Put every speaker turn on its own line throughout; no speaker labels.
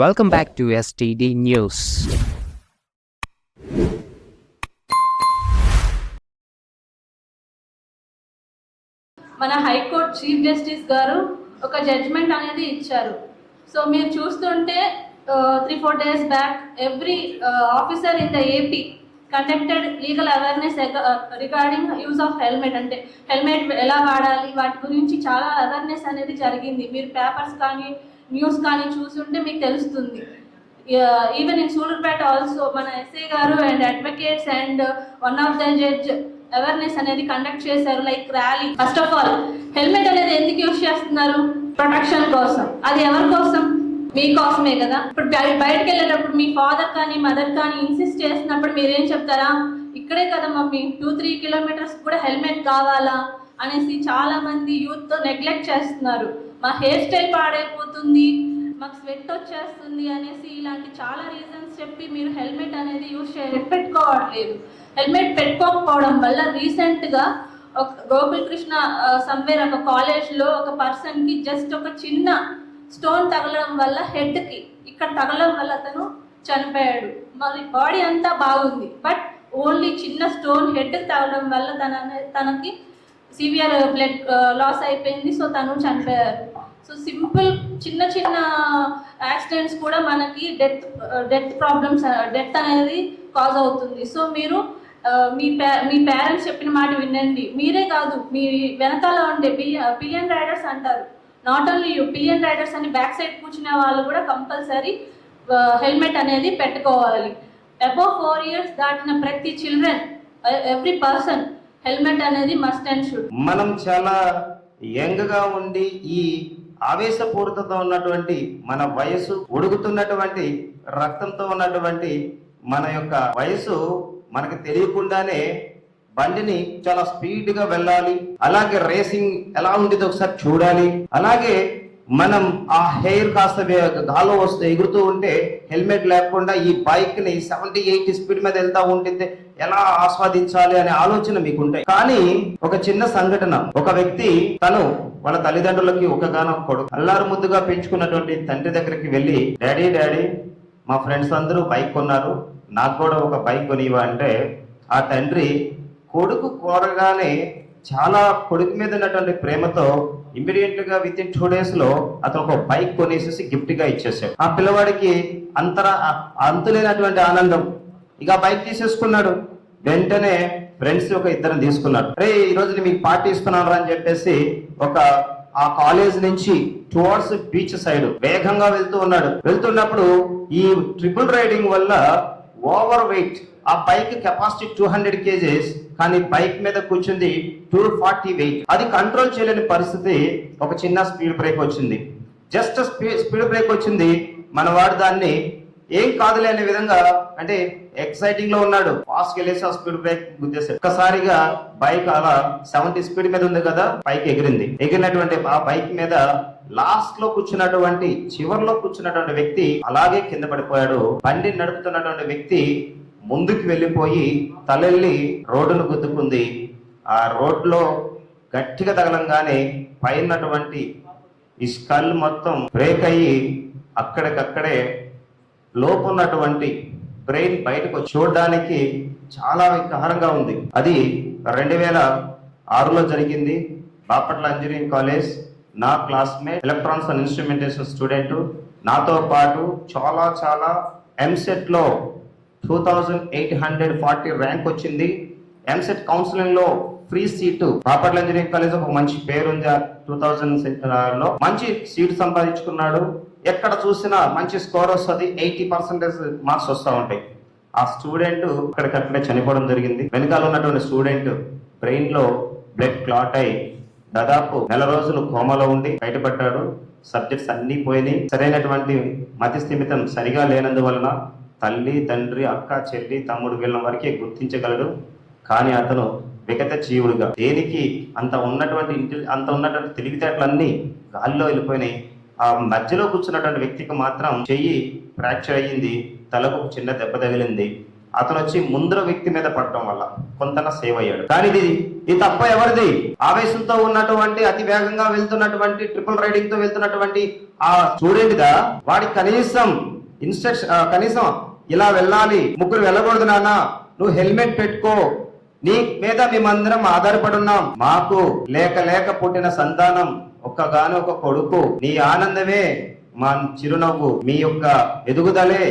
Welcome back to STD News.
మన high court chief justice గారు ఒక జడ్జ్మెంట్ అనేది ఇచ్చారు. సో మీరు చూస్తుంటే 3-4 days back every officer in the AP conducted legal awareness regarding use of helmet. అంటే హెల్మెట్ ఎలా వాడాలి వాటి గురించి చాలా అవేర్నెస్ అనేది జరిగింది. మీరు పేపర్స్ కానీ న్యూస్ కానీ చూస్తుంటే మీకు తెలుస్తుంది. ఈవెన్ ఇన్ సూలూరుపేట ఆల్సో మన ఎస్ఐ గారు and advocates and one of the judge awareness అనేది కండక్ట్ చేశారు, like rally. First of all helmet అనేది ఎందుకు యూజ్ చేస్తున్నారు? ప్రొటెక్షన్ కోసం. అది ఎవరి కోసం? మీకోసమే కదా. ఇప్పుడు బయటకు వెళ్ళేటప్పుడు మీ ఫాదర్ కానీ మదర్ కానీ ఇన్సిస్ట్ చేసినప్పుడు మీరేం చెప్తారా? ఇక్కడే కదా మమ్మీ, 2-3 kilometers కూడా హెల్మెట్ కావాలా అనేసి చాలా మంది యూత్ నెగ్లెక్ట్ చేస్తున్నారు. మా హెయిర్ స్టైల్ పాడైపోతుంది, మాకు స్వెట్ వచ్చేస్తుంది అనేసి ఇలాంటి చాలా రీజన్స్ చెప్పి మీరు హెల్మెట్ అనేది పెట్టుకోవట్లేదు. హెల్మెట్ పెట్టుకోకపోవడం వల్ల రీసెంట్గా ఒక గోకుల్ కృష్ణ సమ్వేర్ ఒక కాలేజ్లో ఒక పర్సన్కి జస్ట్ ఒక చిన్న స్టోన్ తగలడం వల్ల హెడ్కి ఇక్కడ తగలడం వల్ల అతను చనిపోయాడు. మరి బాడీ అంతా బాగుంది, బట్ ఓన్లీ చిన్న స్టోన్ హెడ్కి తగలడం వల్ల తనకి సివియర్ బ్లడ్ లాస్ అయిపోయింది. సో తను చనిపోయారు. సో సింపుల్ చిన్న చిన్న యాక్సిడెంట్స్ కూడా మనకి డెత్ ప్రాబ్లమ్స్, డెత్ అనేది కాజ్ అవుతుంది. సో మీరు మీ పేరెంట్స్ చెప్పిన మాట వినండి. మీరే కాదు, మీ వెనకాల ఉండే పిలియన్ రైడర్స్ అంటారు. Not only you, pillion riders అని బ్యాక్ సైడ్ కూర్చునే వాళ్ళు కూడా కంపల్సరీ హెల్మెట్ అనేది పెట్టుకోవాలి. అబౌవ్ 4 years దాటిన ప్రతి చిల్డ్రన్, ఎవ్రీ పర్సన్ హెల్మెట్ అనేది మస్ట్ అండ్ షుడ్.
మనం చాలా యంగ్ గా ఉండి ఈ ఆవేశపూరితతో ఉన్నటువంటి మన వయసు, ఉడుకుతున్నటువంటి రక్తంతో ఉన్నటువంటి మన యొక్క వయసు మనకు తెలియకుండానే బండిని చాలా స్పీడ్ గా వెళ్ళాలి. అలాగే రేసింగ్ ఎలా ఉండేది ఒకసారి చూడాలి. అలాగే మనం ఆ హెయిర్ కాస్త గాలో వస్తే ఎగురుతూ ఉంటే హెల్మెట్ లేకుండా ఈ బైక్ ని 70-80 స్పీడ్ మీద వెళ్తా ఉంటుంది, ఎలా ఆస్వాదించాలి అనే ఆలోచన మీకుంటాయి. కానీ ఒక చిన్న సంఘటన, ఒక వ్యక్తి తను వాళ్ళ తల్లిదండ్రులకి ఒకగానొక కొడుకు, అల్లారు ముద్దుగా పెంచుకున్నటువంటి తండ్రి దగ్గరికి వెళ్ళి, డాడీ మా ఫ్రెండ్స్ అందరూ బైక్ కొన్నారు, నాకు కూడా ఒక బైక్ కొనివా అంటే, ఆ తండ్రి కొడుకు కోరగానే చాలా కొడుకు మీద ఉన్నటువంటి ప్రేమతో ఇమ్మీడియట్ గా విత్ ఇన్ 2 days లో అతను ఒక బైక్ కొనేసేసి గిఫ్ట్ గా ఇచ్చేసాడు. ఆ పిల్లవాడికి అంతులేనటువంటి ఆనందం. ఇక బైక్ తీసేసుకున్నాడు. వెంటనే ఫ్రెండ్స్ ఒక ఇద్దరిని తీసుకున్నాడు. అరే ఈ రోజు మీకు పార్టీ ఇస్తున్నాను అని చెప్పేసి ఆ కాలేజ్ నుంచి టువర్డ్స్ బీచ్ సైడ్ వేగంగా వెళ్తున్నప్పుడు ఈ ట్రిపుల్ రైడింగ్ వల్ల ఓవర్ వెయిట్, ఆ బైక్ కెపాసిటీ 200 kgs, కానీ బైక్ మీద కూర్చుంది 240 వెయిట్. అది కంట్రోల్ చేయలేని పరిస్థితి. ఒక చిన్న స్పీడ్ బ్రేక్ వచ్చింది, జస్ట్ స్పీడ్ బ్రేక్ వచ్చింది. మనవాడు దాన్ని ఏం కాదులే అనే విధంగా, అంటే ఎక్సైటింగ్ లో ఉన్నాడు, ఫాస్ట్ వెళ్ళేసి ఆ స్పీడ్ బ్రేక్ గుద్దేశాడు. ఒక్కసారిగా బైక్ అలా 70 స్పీడ్ మీద ఉంది కదా, బైక్ ఎగిరినటువంటి ఆ బైక్ మీద లాస్ట్ లో కూర్చున్నటువంటి, చివర్లో కూర్చున్నటువంటి వ్యక్తి అలాగే కింద పడిపోయాడు. బండి నడుపుతున్నటువంటి వ్యక్తి ముందుకు వెళ్ళిపోయి తలెళ్ళి రోడ్డును గుద్దుకుంది. ఆ రోడ్లో గట్టిగా తగలంగానే పైనటువంటి ఈ స్కల్ మొత్తం బ్రేక్ అయ్యి అక్కడికక్కడే లోపున్నటువంటి బ్రెయిన్ బయటకు చూడడానికి చాలా వికారంగా ఉంది. అది 2006లో జరిగింది. బాపట్ల ఇంజనీరింగ్ కాలేజ్, నా classmate, electronics and instrumentation student, నాతో పాటు చాలా ఎంసెట్ లో 2840 ర్యాంక్ వచ్చింది. ఎంసెట్ కౌన్సిలింగ్ లో free seat. Bapatla engineering college ఒక మంచి పేరు ఉంది. 2000 లో మంచి సీటు సంపాదించుకున్నాడు. ఎక్కడ చూసినా మంచి స్కోర్ వస్తుంది, 80% మార్క్స్ వస్తూ ఉంటాయి. ఆ స్టూడెంట్ అక్కడికక్కడే చనిపోవడం జరిగింది. వెనకాల ఉన్నటువంటి స్టూడెంట్ బ్రెయిన్ లో బ్లడ్ క్లాట్ అయి దాదాపు 4 రోజులు కోమాలో ఉండి బయటపడ్డాడు. సబ్జెక్ట్స్ అన్ని పోయినాయి. సరైనటువంటి మతి స్థిమితం సరిగా లేనందువలన తల్లి, తండ్రి, అక్క, చెల్లి, తమ్ముడు వీళ్ళ వరకే గుర్తించగలడు. కానీ అతను విగత జీవుడుగా, దేనికి అంత ఉన్నటువంటి తెలివితేటలన్నీ గాల్లో వెళ్ళిపోయినాయి. ఆ మధ్యలో కూర్చున్నటువంటి వ్యక్తికి మాత్రం చెయ్యి ఫ్రాక్చర్ అయ్యింది, తలకు చిన్న దెబ్బ తగిలింది. అతను వచ్చి ముందర వ్యక్తి మీద పడటం వల్ల కొంతన సేవ్ అయ్యాడు. కానీ ఇది తప్ప ఎవరిది? ఆవేశంతో ఉన్నటువంటి అతి వేగంగా వెళ్తున్నటువంటి ట్రిపుల్ రైడింగ్ తో వెళ్తున్నటువంటి ఆ స్టూడెంట్ గా వాడికి కనీసం కనీసం ఇలా వెళ్ళాలి, ముగ్గురు వెళ్ళకూడదు నాన్న, నువ్వు హెల్మెట్ పెట్టుకో, నీ మీద మేమందరం ఆధారపడి ఉన్నాం, మాకు లేక పుట్టిన సంతానం ఒక్కగాను ఒక కొడుకు, నీ ఆనందమే మా చిరునవ్వు, మీ యొక్క ఎదుగుదలే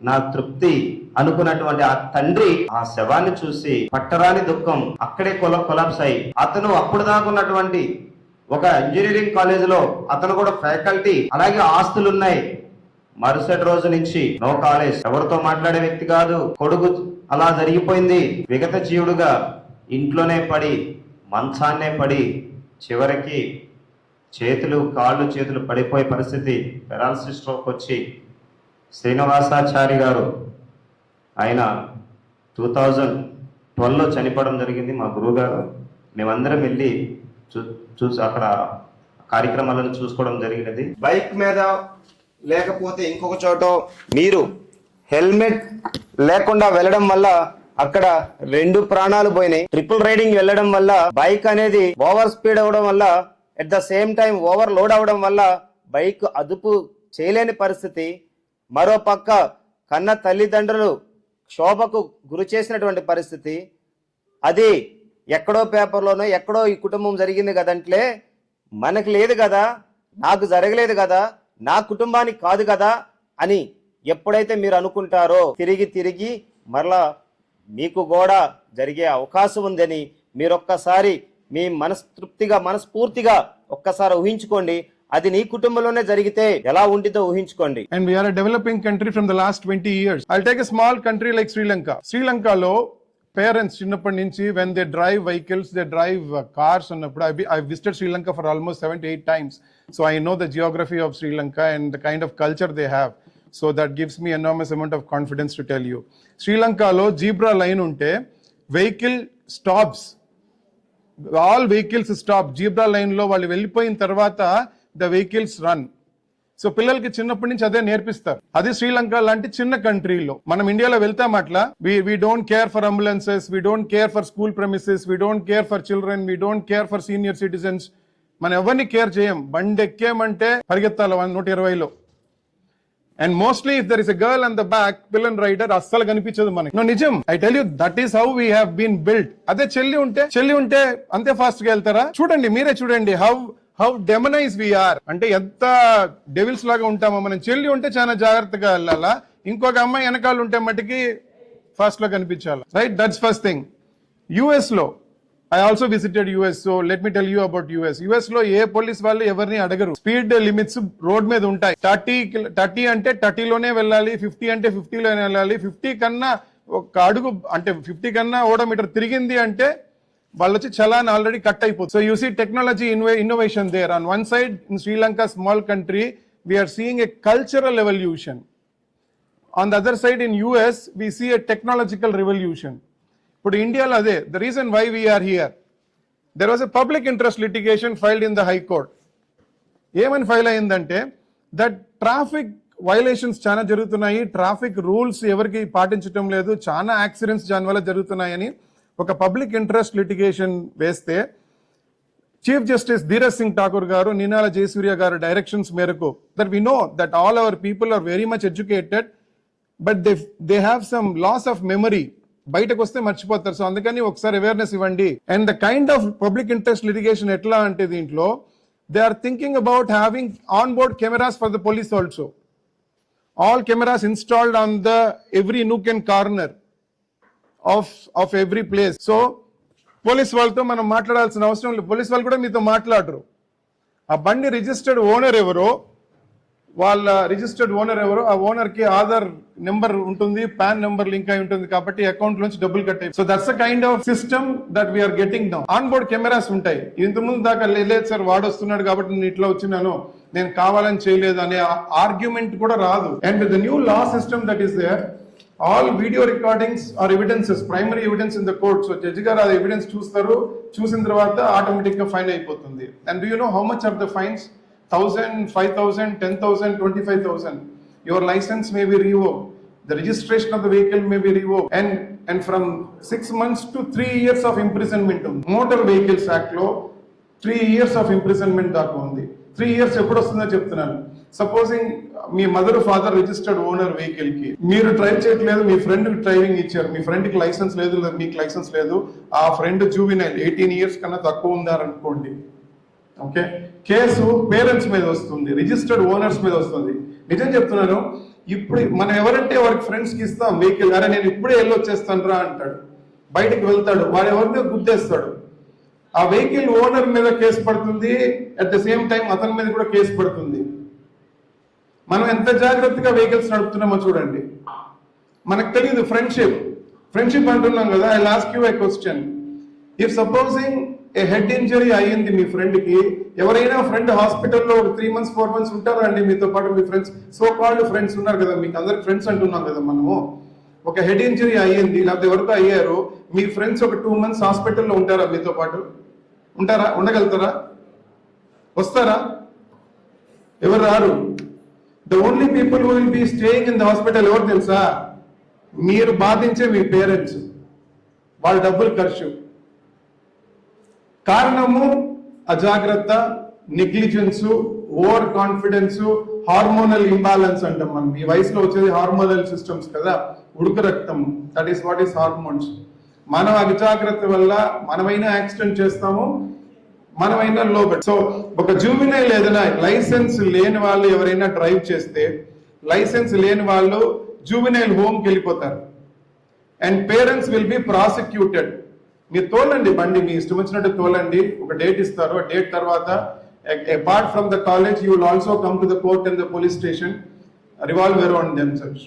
నా తృప్తి అనుకున్నటువంటి ఆ తండ్రి ఆ శవాన్ని చూసి పట్టరాని దుఃఖం అక్కడే కొలాప్స్ అయ్యి, అతను అప్పుడు దాకా ఉన్నటువంటి ఒక ఇంజనీరింగ్ కాలేజీలో అతను కూడా ఫ్యాకల్టీ, అలాగే ఆస్తులు ఉన్నాయి, మరుసటి రోజు నుంచి నో కాలేజ్, ఎవరితో మాట్లాడే వ్యక్తి కాదు, కొడుకు అలా జరిగిపోయింది. విగత జీవుడుగా ఇంట్లోనే పడి మంచాన్నే పడి చివరికి కాళ్ళు చేతులు పడిపోయే పరిస్థితి, పెరాలసిస్ స్ట్రోక్ వచ్చి శ్రీనివాసాచారి గారు ఆయన 2012లో చనిపోవడం జరిగింది. మా గురువు గారు మేమందరం వెళ్ళి చూసి అక్కడ కార్యక్రమాలను చూసుకోవడం జరిగినది. బైక్ మీద లేకపోతే ఇంకొక చోట మీరు హెల్మెట్ లేకుండా వెళ్ళడం వల్ల అక్కడ 2 ప్రాణాలు పోయినాయి. ట్రిపుల్ రైడింగ్ వెళ్ళడం వల్ల బైక్ అనేది ఓవర్ స్పీడ్ అవడం వల్ల, at the same time over load అవడం వల్ల బైక్ అదుపు చేయలేని పరిస్థితి. మరో పక్క కన్న తల్లిదండ్రులు క్షోభకు గురి చేసినటువంటి పరిస్థితి. అది ఎక్కడో పేపర్లోనో ఎక్కడో ఈ కుటుంబం జరిగింది కదంటే మనకు లేదు కదా, నాకు జరగలేదు కదా, నా కుటుంబానికి కాదు కదా అని ఎప్పుడైతే మీరు అనుకుంటారో తిరిగి మరలా మీకు కూడా జరిగే అవకాశం ఉందని మీరు ఒక్కసారి మీ మనస్ఫూర్తిగా ఒక్కసారి ఊహించుకోండి. అది నీ కుటుంబంలోనే జరిగితే ఎలా ఉంటుందో ఊహించుకోండి.
And we are a developing country from the last 20 years. I'll take a small country like Sri Lanka. Sri Lanka lo parents చిన్నప్పటి నుంచి when they drive vehicles, they drive cars అన్నప్పుడు I've visited Sri Lanka for almost 7 to 8 times. So I know the geography of Sri Lanka and the kind of culture they have. So that gives me enormous amount of confidence to tell you. Sri Lanka lo zebra line unte vehicle stops. All vehicles stop. Zebra line లో వాళ్ళు వెళ్ళిపోయిన తర్వాత the vehicles run. So పిల్లలకి చిన్నప్పటి నుంచి అదే నేర్పిస్తారు. అది శ్రీలంక లాంటి చిన్న కంట్రీలో. మనం ఇండియాలో వెళ్తాం అట్లా, we don't care for ambulances, we don't care for school premises, we don't care for children, we don't care for senior citizens. మనం ఎవరిని కేర్ చేయం. బండి ఎక్కేమంటే పరిగెత్తాలి 120లో. And mostly if there is a girl on the back, pillion rider అస్సలు కనిపించదు మనకి. నో నిజం, I tell you, that is how we have been built. అదే చెల్లి ఉంటే అంతే ఫాస్ట్ గా వెళ్తారా? చూడండి, మీరే చూడండి హౌ డెమనైజ్ వి ఆర్. అంటే ఎంత డెవిల్స్ లాగా ఉంటామో మనం. చెల్లి ఉంటే చాలా జాగ్రత్తగా వెళ్ళాలా, ఇంకొక అమ్మాయి వెనకాల ఉంటే మటుకి ఫాస్ట్ లో కనిపించాలి. Right, that's first thing. US లో I also visited US, so let me tell you about US. US లో ఏ పోలీస్ వాళ్ళు ఎవరిని అడగరు. స్పీడ్ లిమిట్స్ రోడ్ మీద ఉంటాయి. 30 అంటే 30 లోనే వెళ్ళాలి, 50 అంటే 50 లోనే వెళ్ళాలి. 50 కన్నా ఒక అడుగు అంటే 50 కన్నా ఓడోమీటర్ తిరిగింది అంటే వాళ్ళు వచ్చి చలాన్ ఆల్రెడీ కట్ అయిపోతుంది. So you see technology innovation there. On one side in Sri Lanka, small country, we're seeing a cultural evolution. On the other side in US we see a technological revolution. ఇప్పుడు ఇండియాలో అదే. The reason why we're here, there was a public interest litigation filed in the high court. ఏమని file అయిందంటే, that traffic violations చాలా జరుగుతున్నాయి, traffic rules ఎవరికి పాటించడం లేదు, చాలా యాక్సిడెంట్స్ దానివల్ల జరుగుతున్నాయని ఒక పబ్లిక్ ఇంట్రెస్ట్ లిటిగేషన్ వేస్తే, చీఫ్ జస్టిస్ ధీరజ్ సింగ్ ఠాకూర్ గారు, నినాల జయసూర్య గారు డైరెక్షన్స్ మేరకు, that we know that all our people are very much educated, but they have some loss of memory. బయటకు వస్తే మర్చిపోతారు. సో అందుకని ఒకసారి అవేర్నెస్ ఇవ్వండి. And the kind of public interest litigation ఎట్లా అంటే, దీంట్లో they are thinking about having on board cameras for the police also. All cameras installed on the every nook and corner of every place. So police వాళ్ళతో మనం మాట్లాడాల్సిన అవసరం లేదు. Police వాళ్ళు కూడా మీతో మాట్లాడరు. ఆ బండి రిజిస్టర్డ్ ఓనర్ ఎవరో, ఆ ఓనర్ కి ఆధార్ నెంబర్ ఉంటుంది, పాన్ నెంబర్ లింక్ అయి ఉంటుంది, కాబట్టి అకౌంట్ నుంచి డబ్బులు కట్టాయి. So that's the kind of system that we're getting now. On board cameras ఉంటాయి. ఇంతకుముందు దాకా లేదు సార్, వాడు వస్తున్నాడు కాబట్టి నేను ఇట్లా వచ్చినాను, నేను కావాలని చేయలేదు అనే ఆర్గ్యుమెంట్ కూడా రాదు. And with the new law system that is there, all video recordings are evidences, primary evidence in the court. So judge గారు ఆ ఎవిడెన్స్ చూస్తారు, చూసిన తర్వాత ఆటోమేటిక్ గా ఫైన్ అయిపోతుంది. And do you know how much of the fines? 1,000, 5,000, 10,000, 25,000. Your license may be revoked. The registration of the vehicle may be revoked. And and from 6 months to 3 years of imprisonment. Motor Vehicles Act లో 3 years of imprisonment దాకా ఉంది. 3 years ఎప్పుడు వస్తుందో చెప్తున్నాను. Supposing మీ mother father registered owner vehicle కి మీరు drive చేయట్లేదు, మీ ఫ్రెండ్ డ్రైవింగ్ ఇచ్చారు, మీ ఫ్రెండ్ కి లైసెన్స్ లేదు, మీకు లైసెన్స్ లేదు, ఆ ఫ్రెండ్ జూవినైల్ 18 years కన్నా తక్కువ ఉందారనుకోండి, ఓకే, కేసు పేరెంట్స్ మీద వస్తుంది, రిజిస్టర్డ్ ఓనర్స్ మీద వస్తుంది. నిజం చెప్తున్నాను, ఇప్పుడు మనం ఎవరంటే వారికి ఫ్రెండ్స్ కి ఇస్తాం వెహికల్, అరే నేను ఇప్పుడే వెళ్ళొచ్చేస్తాను రా అంటాడు, బయటకు వెళ్తాడు, వాడు ఎవరిని గుద్దేస్తాడు, ఆ వెహికల్ ఓనర్ మీద కేసు పడుతుంది, అట్ ద సేమ్ టైం అతని మీద కూడా కేసు పడుతుంది. మనం ఎంత జాగ్రత్తగా వెహికల్స్ నడుపుతున్నామో చూడండి. మనకు తెలియదు ఫ్రెండ్షిప్ అంటున్నాం కదా. I ask you A question, if supposing A head injury అయ్యింది మీ ఫ్రెండ్ కి, ఎవరైనా ఫ్రెండ్ హాస్పిటల్లో 3 months 4 months ఉంటారా అండి మీతో పాటు? మీ ఫ్రెండ్స్, సో కాల్డ్ ఫ్రెండ్స్ ఉన్నారు కదా, మీకు అందరికి ఫ్రెండ్స్ అంటున్నాం కదా మనము. ఒక హెడ్ ఇంజరీ అయ్యింది, లేకపోతే ఎవరితో అయ్యారు, మీ ఫ్రెండ్స్ ఒక 2 months హాస్పిటల్లో ఉంటారా మీతో పాటు? ఉంటారా? ఉండగలుగుతారా? వస్తారా? ఎవరు రారు. The only people who will be staying in the hospital ఎవరు తెలుసా? మీరు బాధించే మీ పేరెంట్స్, వాళ్ళ డబ్బులు ఖర్చు. కారణము అజాగ్రత్త, negligence, over confidence, hormonal imbalance అంటాం మనం. ఈ వయసులో వచ్చేది హార్మోనల్ సిస్టమ్స్ కదా, ఉడుకు రక్తం, that is what is hormones. మనం అజాగ్రత్త వల్ల మనమైనా యాక్సిడెంట్ చేస్తాము, మనమైనా లోబెట్. సో ఒక జూవినైల్ ఏదైనా లైసెన్స్ లేని వాళ్ళు ఎవరైనా డ్రైవ్ చేస్తే, లైసెన్స్ లేని వాళ్ళు జూవినైల్ హోమ్కి వెళ్ళిపోతారు, and parents will be prosecuted. మీరు తోలండి బండి, మీ ఇష్టం వచ్చినట్టు తోలండి, ఒక డేట్ ఇస్తారు, ఆ డేట్ తర్వాత apart from the college you will also come to the court and the police station, revolve on themselves.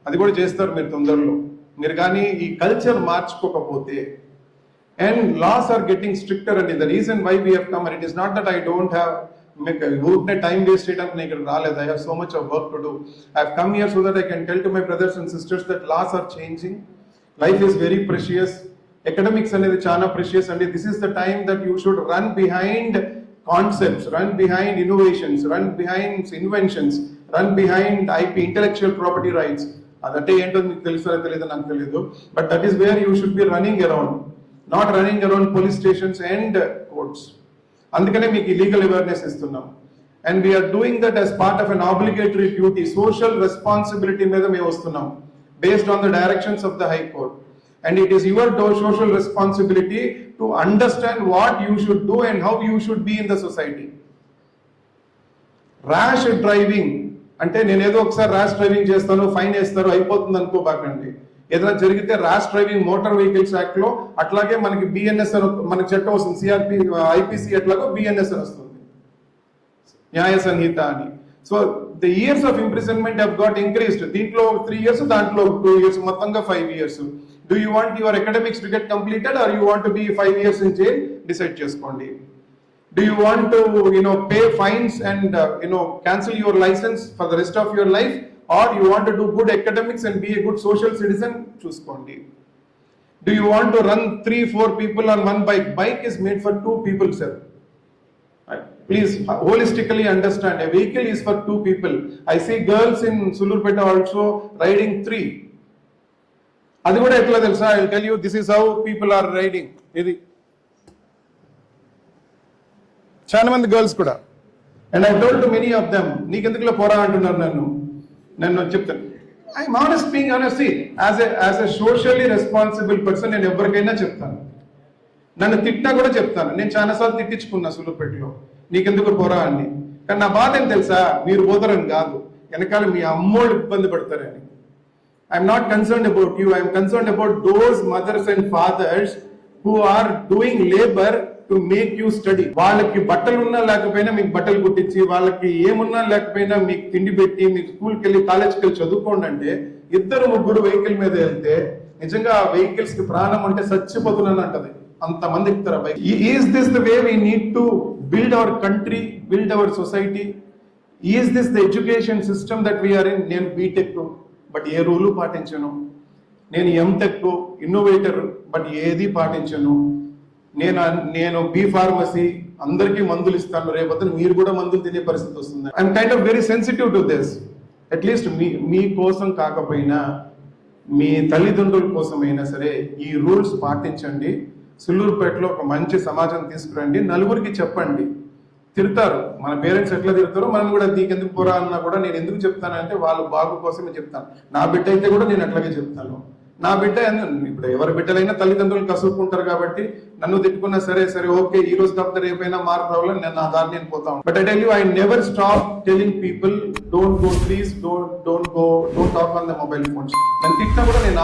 అది కూడా చేస్తారు మీరు తొందరలో. మీరు కానీ ఈ కల్చర్ మార్చుకోకపోతే, and laws are getting stricter అండి. The reason why we have come, and it is not that I don't have ఊరికే టైం వేస్ట్ చేయడానికి నేను ఇక్కడ రాలేదు. I have so much of work to do. I have come here so that I can tell to my brothers and sisters that laws are changing. Life is very precious. Academics అనేది చాలా precious అండి. This is the time that you should run behind concepts, run behind innovations, run behind inventions, run behind IP, intellectual property rights. అదంటే ఏంటో మీకు తెలుసో తెలియదు, నాకు తెలియదు. But that is where you should be running around, not running around police stations and courts. అందుకనే మీకు ఈ లీగల్ అవేర్నెస్ ఇస్తున్నాం. And we're doing that as part of an obligatory duty, social responsibility మీద మేము వస్తున్నాం, based on the directions of the high court. And it is your social responsibility to understand what you should do and how you should be in the society. Rash driving అంటే నేను ఏదో ఒకసారి rash driving చేస్తాను, fine వేస్తారు, అయిపోతుంది అనుకోబాకండి. ఏదైనా జరిగితే rash driving motor vehicles act లో, అట్లాగే మనకి బిఎన్ఎస్ మనకి చట్టం వస్తుంది, సిఆర్పి ఐపీసీ ఎట్లాగో బిఎన్ఎస్ వస్తుంది, న్యాయ సంహిత అని. So the years of imprisonment have got increased. దీంట్లో 3 years, దాంట్లో 2 years, మొత్తంగా 5 years. Do you want your academics to get completed or you want to be 5 years in jail? Decide చేసుకోండి. Do you want to pay fines and cancel your license for the rest of your life, or you want to do good academics and be a good social citizen? చూసుకోండి. Do you want to run 3-4 people on one bike? Bike is made for 2 people, sir. Please holistically understand, a vehicle is for 2 people. I see girls in Sulurpeta also riding 3. అది కూడా ఎట్లా తెలుసా? I will tell you, this is how people are riding. ఇది చాలా మంది girls కూడా. And I told to many of them, నీకెందుకులో పోరా అంటున్నారు నన్ను చెప్తాను. I'm honest, being honest, as a socially responsible person నేను ఎవరికైనా చెప్తాను. నన్ను తిట్టినా కూడా చెప్తాను. నేను చాలాసార్లు తిట్టించుకున్నా సులువుపేటలో, నీకెందుకు పోరా అని. కానీ నా బాధ ఏం తెలుసా? మీరు పోతారని కాదు, వెనకాల మీ అమ్మోళ్ళు ఇబ్బంది పడతారని. I'm not concerned about you. I'm concerned about those mothers and fathers who are doing labor to make you study. వాళ్ళకి బట్టలు ఉన్నా లేకపోయినా మీకు బట్టలు కుట్టించి, వాళ్ళకి ఏమున్నా లేకపోయినా మీకు తిండి పెట్టి, మీకు స్కూల్కి వెళ్ళి కాలేజ్కి వెళ్ళి చదువుకోండి అంటే, 2-3 వెహికల్ మీద వెళ్తే నిజంగా ఆ వెహికల్స్ కి ప్రాణం అంటే చచ్చిపోతున్నాను అంటది. అంతమంది ఎక్కుతారు bike. Is this the way we need to build our country, build our society? Is this the education system that we're in? నేను బీటెక్ బట్ ఏ రూలు పాటించను, నేను ఎంటెక్ ఇన్నోవేటర్ బట్ ఏది పాటించను, నేను బి ఫార్మసీ అందరికీ మందులు ఇస్తాను, రేపొద్దున మీరు కూడా మందులు తినే పరిస్థితి వస్తుంది. I'm kind of very sensitive to this. At least మీ కోసం కాకపోయినా మీ తల్లిదండ్రుల కోసమైనా సరే ఈ రూల్స్ పాటించండి. సుల్లూరుపేటలో ఒక మంచి సమాజం తీసుకురండి, నలుగురికి చెప్పండి. తిడతారు, మన పేరెంట్స్ ఎట్లా తిడతారో మనం కూడా నీకెందుకు పోరా అన్నా కూడా నేను ఎందుకు చెప్తానంటే వాళ్ళ బాగు కోసమే చెప్తాను. నా బిడ్డ అయితే కూడా నేను అట్లాగే చెప్తాను. నా బిడ్డ ఇప్పుడు ఎవరి బిడ్డలైనా తల్లిదండ్రులు కసుకుంటారు కాబట్టి నన్ను తిట్టుకున్నా సరే సరే ఓకే, ఈ రోజు తప్ప రేపైనా మార్పు రావాలని నేను నా దారి నేను పోతాను. But I tell you, I never stop telling people don't go, please don't talk on the mobile phones. నన్ను తిట్టినా కూడా నేను